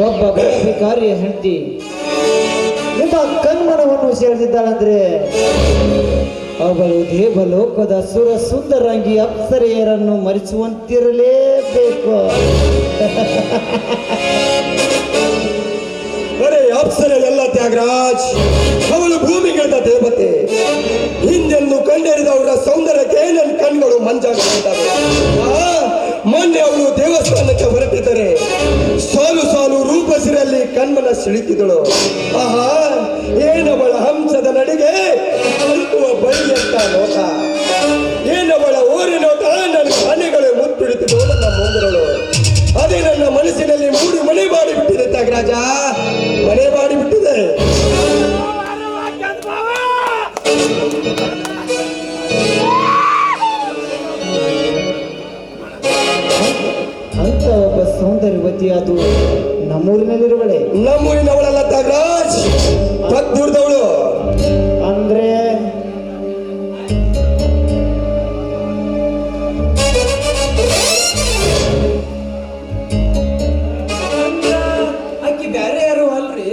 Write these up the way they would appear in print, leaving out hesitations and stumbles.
ಒಬ್ಬ ಭಿಕಾರಿ ಹೆಂಡತಿ ನಿಮ್ಮ ಕನ್ಮನವನ್ನು ಸೇರಿಸಿದ್ದಾಳಂದ್ರೆ ಅವಳು ದೇವಲೋಕದ ಸುರ ಸುಂದರಂಗಿ ಅಪ್ಸರೆಯರನ್ನು ಮರೆಸುವಂತಿರಲೇಬೇಕು. ಬರೇ ಅಪ್ಸರೆ ಎಲ್ಲ ತ್ಯಾಗರಾಜ್, ಅವಳು ಭೂಮಿಗಿಳಿದ ದೇವತೆ. ಹಿಂದೆಂದು ಕಂಡೆರಿದವರ ಸೌಂದರ್ಯಕ್ಕೆ ನನ್ನ ಕಣ್ಗಳು ಮಂಜಾಗಿದ್ದಾವೆ. ಮೊನ್ನೆ ಅವಳು ದೇವಸ್ಥಾನಕ್ಕೆ ಹೊರಟಿದ್ದರೆ ಸಾಲು ಸಾಲು ರೂಪಸಿರಲ್ಲಿ ಕಣ್ಮನ ಸಿಳಿತಿದಳು. ಆಹಾ, ಏನವಳ ಹಂಸದ ನಡಿಗೆ, ಕಲ್ಕುವ ಬಳಿಯಂತ ನೋಟ, ಏನವಳ ಓರಿ ನೋಟ, ನನ್ನ ಮನೆಗಳು ಮುತ್ತಿಡುತ್ತಿದ್ದವು ನನ್ನ ಮುಂಗರಳು. ಅದೇ ನನ್ನ ಮನಸ್ಸಿನಲ್ಲಿ ಮೂಡಿ ಮನೆ ಮಾಡಿಬಿಟ್ಟಿದೆ ತ್ಯಾಗರಾಜ, ಮನೆ ಮಾಡಿಬಿಟ್ಟಿದೆ. ಅಂತ ಒಬ್ಬ ಸೌಂದರ್ಯವತಿ ಅದು ನಮ್ಮೂರಿನಲ್ಲಿರುವಳೆ. ನಮ್ಮೂರಿನವಳಲ್ಲ ತ್ಯಾಗರಾಜ್, ದೂರದವಳು. ಅಂದ್ರೆ ಅಕ್ಕಿ ಬ್ಯಾರೆ ಯಾರು ಅಲ್ರಿ,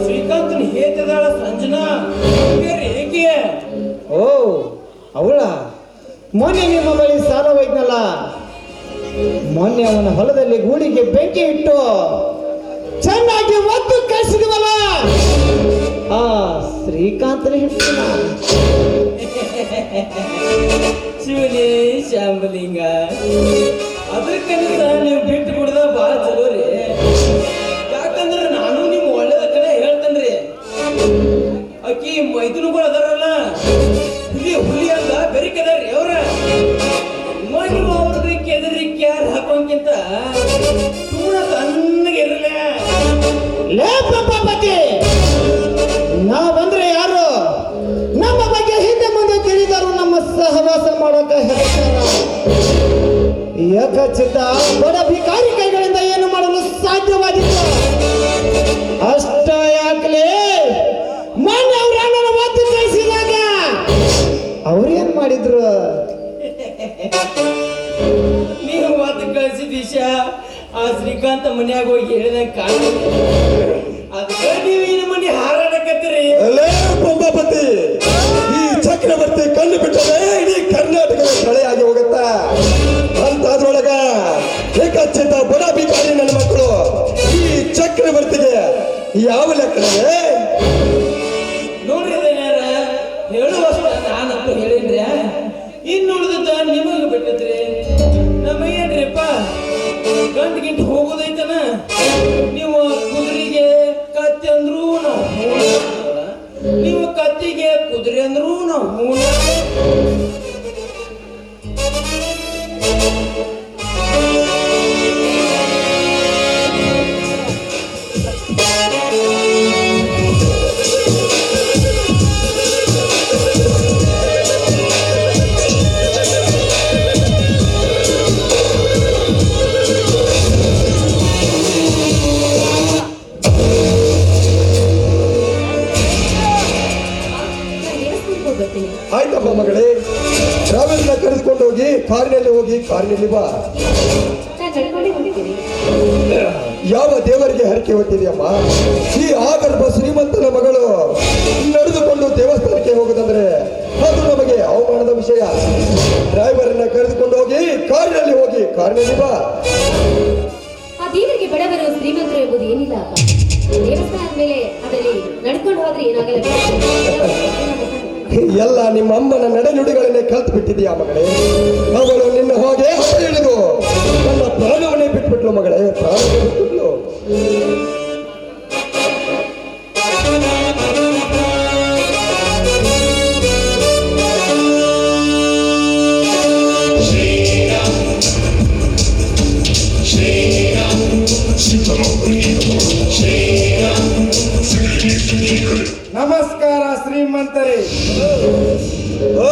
ಶ್ರೀಕಾಂತನ ಹೇತದಾಳ ಸಂಜನಾ ಏಕೆ? ಓ ಅವಳ ಮೊನ್ನೆ ನಿಮ್ಮ ಬಳಿ ಸಾಲ ಹೋಯ್ತನಲ್ಲ, ಮೊನ್ನೆ ಅವನ ಹೊಲದಲ್ಲಿ ಗೂಡಿಗೆ ಬೆಂಕಿ ಇಟ್ಟು ಚೆನ್ನಾಗಿ ಒದ್ದು ಕಳಿಸಿದವಲ್ಲ ಆ ಶ್ರೀಕಾಂತನ ಹಿಡ್ತೀನ. ಶಿವನೇ ಶಾಂಬಲಿಂಗ, ಅದಕ್ಕಂತ ನೀವು ಬಿಟ್ಟು ಬಿಡದ ಭಾಳ ಚಲೋ ರೀ. ಯಾಕಂದ್ರೆ ನಾನು ನಿಮ್ಮ ಒಳ್ಳೆದ ಕಡೆ ಹೇಳ್ತೇನ್ರಿ. ಅಕ್ಕಿ ಮೈದನುಗಳು ಅದಾರಲ್ಲ, ಹುಲಿ ಅಂತ ಬೆರಿಕದಾರ್ರಿ ಅವ್ರ. ನೀವು ಅವ್ರದ್ದು ಕೆದರಿ ಕ್ಯಾರ್ ಹಾಕೋಂಗಿಂತ ಸುಮ್ಮನೆ ತಣ್ಣಗೆ ಇರಲ್ಲ. ಲೇ ಪಾಪತಿ, ನಾವಂದ್ರೆ ಯಾರು? ನಮ್ಮ ಬಗ್ಗೆ ಹಿಂದೆ ಮುಂದೆ ತಿಳಿದರು ನಮ್ಮ ಸಹವಾಸ ಮಾಡೋಕೆ ಹೆದರ್ತಾರ. ಏಕಚಿತ್ತ ಬಡ ಭಿಕಾರಿ ಕೈಗಳಿಂದ ಏನು ಮಾಡಲು ಸಾಧ್ಯವಾಗಿತ್ತು? ಅಷ್ಟ ಯಾಕಲೇ ಮೊನ್ನೆ ಅವ್ರ ಅಣ್ಣನ ಒದ್ದು ಕಳಿಸಿದಾಗ ಅವ್ರೇನ್ ಮಾಡಿದ್ರು? ನೀವು ಮಾತು ಕಳಿಸಿದ ವಿಷಯ ಆ ಶ್ರೀಕಾಂತ ಮನ್ಯಾಗ ಹೋಗಿ ಹೇಳಿದಂಗ ಕಾಣ. ಅದಕ್ಕೆ ನೀವು ಈ ಮನೆ ಹಾರಾಡಕತ್ತೀರಿ. ಅಲ್ಲೇ ಪಂಪಾಪತಿ, ಈ ಚಕ್ರವರ್ತಿ ಕಣ್ಣು ಬಿಟ್ಟರೆ ಇಡೀ ಕರ್ನಾಟಕದ ಕಳೆಯಾಗಿ ಹೋಗುತ್ತಾ ಅಂತದ್ರೊಳಗ ಏಕಚ್ಚಿತ ಬಡ ಭಿಕಾರಿ ನನ್ನ ಮಕ್ಕಳು ಈ ಚಕ್ರವರ್ತಿಗೆ ಯಾವ ಲೆಕ್ಕವೇ? ನೋಡ್ರಿ ಅದನ್ಯಾರ ಹೇಳುವಷ್ಟ ನಾನಂತೂ ಹೇಳಿನ್ರಿ. ಇನ್ನು ಉಳಿದ ನಿಮಗೆ ಬಿಟ್ಟದ್ರಿ. ನಮಗೇನ್ರಿಪ್ಪ ಗಂಟು ಗಿಂಟು ಹೋಗೋದೈತನ. ನೀವು ಕುದುರೆಗೆ ಕತ್ತಿ ಅಂದ್ರೂ ನಾವು ಮೂಲ, ನೀವು ಕತ್ತಿಗೆ ಕುದುರೆ ಅಂದ್ರೂ ನಾವು ಮೂಲ. ಆಯ್ತಪ್ಪ ಮಗಳೇ, ಟ್ರಾವೆಲ್ನ ಕರೆದುಕೊಂಡು ಹೋಗಿ ಕಾರಿನಲ್ಲಿ ಬಾ. ಯಾವ ದೇವರಿಗೆ ಹರಕೆ ಹೊತ್ತಿದೆಯಮ್ಮ? ಈ ಆಗರ್ಭ ಶ್ರೀಮಂತನ ಮಗಳು ನಡೆದುಕೊಂಡು ದೇವಸ್ಥಾನಕ್ಕೆ ಹೋಗುದಂದ್ರೆ ಅದು ನಮಗೆ ಅವಮಾನದ ವಿಷಯ. ಡ್ರೈವರ್ನ ಕರೆದುಕೊಂಡು ಹೋಗಿ ಕಾರಿನಲ್ಲಿ ಬಾ. ಆ ದೇವರಿಗೆ ಬಡವರು ಶ್ರೀಮಂತರು ಎಂಬುದು ಏನಿಲ್ಲ ಅಪ್ಪ. ದೇವಸ್ಥಾನದ ಮೇಲೆ ಅದರಲ್ಲಿ ನಡ್ಕೊಂಡು ಹೋದ್ರೆ ಏನಾಗಲ್ಲ. ಎಲ್ಲ ನಿಮ್ಮ ಅಮ್ಮನ ನಡೆನುಡಿಗಳನ್ನೇ ಕಲ್ತು ಬಿಟ್ಟಿದೆಯಾ ಮಗಳೇ? ಅವಳು ನಿನ್ನ ಹೋಗೆ ಹಿಡಿದು ನನ್ನ ಪ್ರಾಣವನ್ನೇ ಬಿಟ್ಬಿಟ್ಲು ಮಗಳೇ, ಪ್ರಾಣವನ್ನೇ ಬಿಟ್ಬಿಟ್ಲು. ನಮಸ್ಕಾರ ಶ್ರೀಮಂತರೇ. ಓ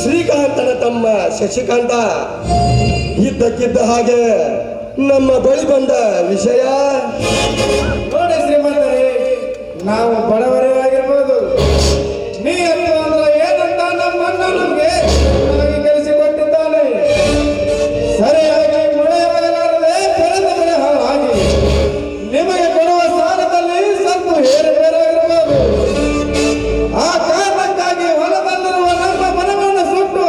ಶ್ರೀಕಾಂತನ ತಮ್ಮ ಶಶಿಕಾಂತ, ಇದ್ದಕ್ಕಿದ್ದ ಹಾಗೆ ನಮ್ಮ ಬಳಿ ಬಂದ ವಿಷಯ ನೋಡಿ ಶ್ರೀಮಂತರೇ, ನಾವು ಬಡವರೇ ಆಗಿರ್ಬೋದು, ನೀರು ಅಂದ್ರೆ ಏನಂತ ನಮ್ಮನ್ನ ನಮಗೆ ಕಲಿಸಿಕೊಟ್ಟಿದ್ದಾನೆ. ಸರಿಯಾಗಿ ಮಳೆಯಾಗಲಾರದೆ ಬೆಳೆದ ಬೆಳೆ ಹಾಳಾಗಿ ನಿಮಗೆ ಕೊಡುವ ಸಾಲದಲ್ಲಿ ಸ್ವಲ್ಪ ಏರುಪೇರಾಗಿರಬಹುದು. ಆ ಕಾರಣಕ್ಕಾಗಿ ಹೊಲದಲ್ಲಿರುವ ನಮ್ಮ ಮನವನ್ನು ಸುಟ್ಟು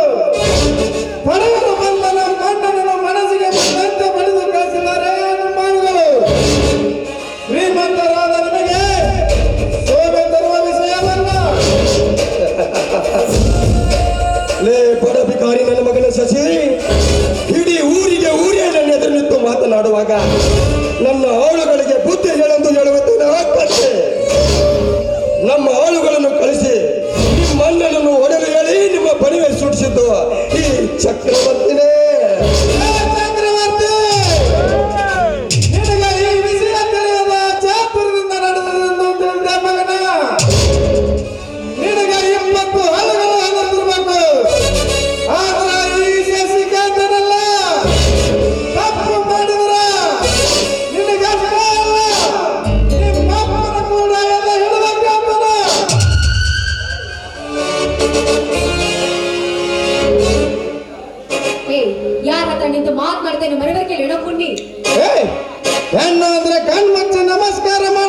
ಬಡವರು ಬಂದ ನಮ್ಮ ಅಣ್ಣನನ್ನು ಮನಸ್ಸಿಗೆ ಬಂದಂತೆ ಬಡಿದು ಕಳಿಸಿದ್ದಾರೆ ಅನುಮಾನಿಗಳು. ಶ್ರೀಮಂತರಾದ ನಿಮಗೆ ಶೋಭೆ ತರುವ ವಿಷಯವಲ್ಲ. ಲೇ ಬಡ ಭಿಕಾರಿ ನನ್ನ ಮಗನ ಶಶಿ, ಇಡೀ ಊರೇ ನನ್ನ ಎದುರು ನಿಂತು ಮಾತನಾಡುವಾಗ ನನ್ನ ಆಳುಗಳಿಗೆ ಬುದ್ಧಿ ಹೇಳೆಂದು ಹೇಳುವುದನ್ನು ಹಾಕತ್ತೆ. ನಮ್ಮ ಆಳುಗಳನ್ನು ಕಳಿಸಿ ನಿಮ್ಮ ಅಣ್ಣನನ್ನು ಹೊಡೆದು ಹೇಳಿ ನಿಮ್ಮ ಬಣಿವೆ ಸುಡಿಸಿದ್ದು ಈ ಚಕ್ರವರ್ತಿನೇ. ಚಕ್ರವರ್ತಿ, ನಿನಗೆ ಈ ವಿಷಯ ತಿಳಿಯದ ಚಾತುರ್ಯದಿಂದ ನಡೆದದೆಂದು ತಿಳಿದ ಮಗನ. ನಿನಗೆ 20 ಹಾಳುಗಳು ಆಗಿರಬೇಕು. ಆದ್ರೆ ಈ ಶಶಿಕಾಂತನಲ್ಲ, ತಪ್ಪು ಮಾಡಿದ್ರ ನಿನಗಷ್ಟೇ ಅಲ್ಲ, ನಿಮ್ಮ ಅಪ್ಪನ ಕೂಡ ಎಲ್ಲ ಹಿಡಿದಕ್ಕಾಗ್ತದ. ಯಾರ ಹತ್ರ ನಿಂತು ಮಾತನಾಡ್ತೇನೆ ಮರವರಿಗೆ ಎಡಪುಣ್ಣಿ. ಹೆಣ್ಣು ಅಂದ್ರೆ ಕಣ್ಮುಚ್ಚಿ ನಮಸ್ಕಾರ ಮಾಡಿ